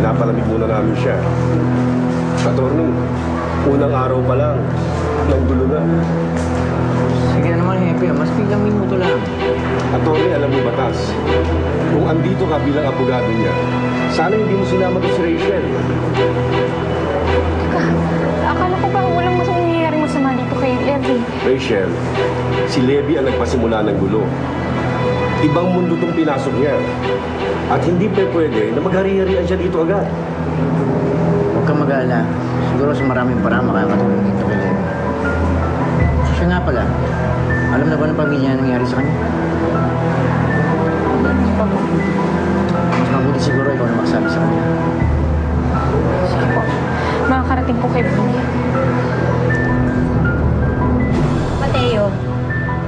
Pinapalamig muna namin siya. Attorney, unang araw pa lang, nanggulo na. Sige na naman, Hepe. Mas pilang minuto lang. Attorney, alam mo batas. Kung andito ka bilang abogado niya, sana hindi mo sinama si Rachel. Teka, akala ko ba walang mangyayaring masama dito kay Levi? Rachel, si Levi ang nagpasimula ng gulo. Ibang mundo tong pinasok niya. At hindi pa pwede na maghari-harian siya dito agad. Huwag kang mag-alala. Siguro sa maraming parang makakatulong dito kay Levi. Siya nga pala, alam na ba ng pamilya ang nangyari sa kanya? Hindi pa ba? Mas mabuti siguro ikaw na magsabi sa kanya. Sige po. Makakarating po kay Bonnie. Mateo,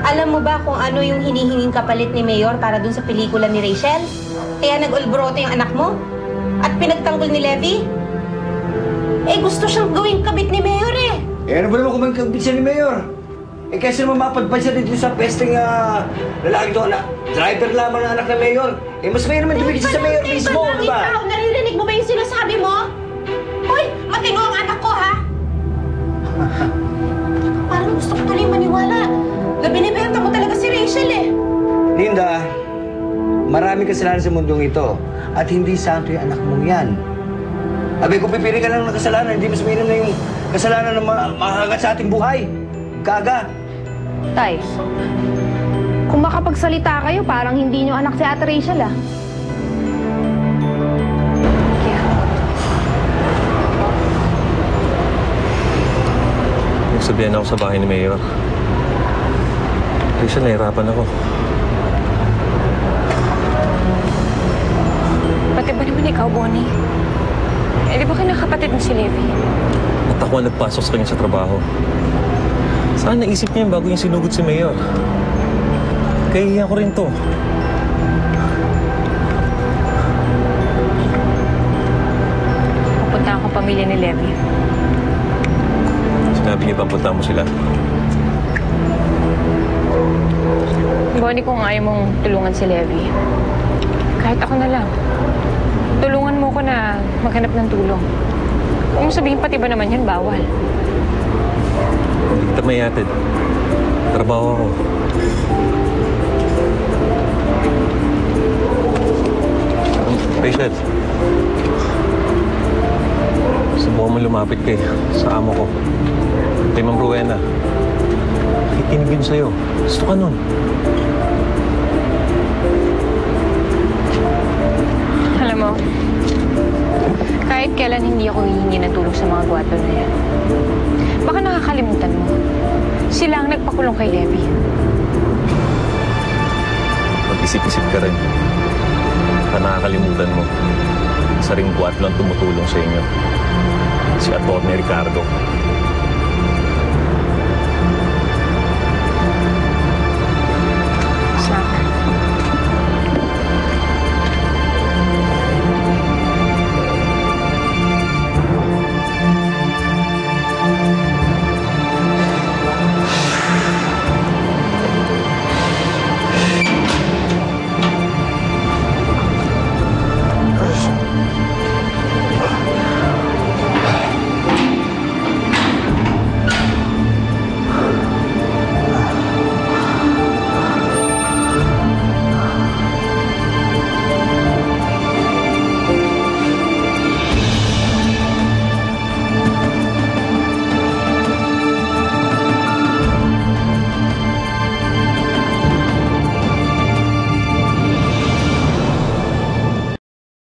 alam mo ba kung ano yung hinihinging kapalit ni Mayor para dun sa pelikula ni Rachel? Kaya nag-ulbroto yung anak mo? At pinagtanggol ni Levi? Eh, gusto siyang gawing kabit ni Mayor eh. Eh, ano ba naman kung may kabit siya ni Mayor? Eh, kasi naman mapadpad siya dito sa pesteng lalaki doon na driver lamang ng anak ng Mayor. Eh, mas may naman dumigit siya sa Mayor mismo, di ba? Ikaw, naririnig mo ba yung sinasabi mo? Hoy, matino ang anak ko, ha? Parang gusto ko tuloy maniwala na binibenta mo talaga si Rachel eh. Linda, maraming kasalanan sa mundong ito at hindi santo yung anak mong yan. Abay, kung pipili ka lang ng kasalanan, hindi mas mainam na yung kasalanan na makahagat sa ating buhay. Kaga. Tay, kung makapagsalita kayo, parang hindi nyo anak si Ate Rachel, ah. Kaya, nagsabihan ako sa bahay ni Mayor. Rachel, nahirapan ako. pati ba naman ikaw, Bonnie? Eh, di ba kinakapatid mo si Levi? At ako ang nagpasok sa kanya sa trabaho. Saan naisip niya bago yung sinugod si Mayor? Kaya ko rin to. Pupunta akong pamilya ni Levi. Sinabi niya bang punta mo sila? Bonnie, kung ayaw mong tulungan si Levi, kahit ako na lang. Tulungan mo ko na maghanap ng tulong. Kung sabihin pati ba naman yan, bawal. Hindi kita mayatid. Trabaho ako. Rachel, subukan mo lumapit sa amo ko. Kay Ma'am Rowena. Ikinig yun sa'yo. Gusto ka nun. Alam mo, kahit kailan hindi ako hihingi ng tulong sa mga gwato na yan. Baka nakakalimutan mo. Sila ang nagpakulong kay Levi. Mag-isip-isip ka rin. Baka nakakalimutan mo. Isa ring gwato lang tumutulong sa inyo. Si Atty. Ricardo.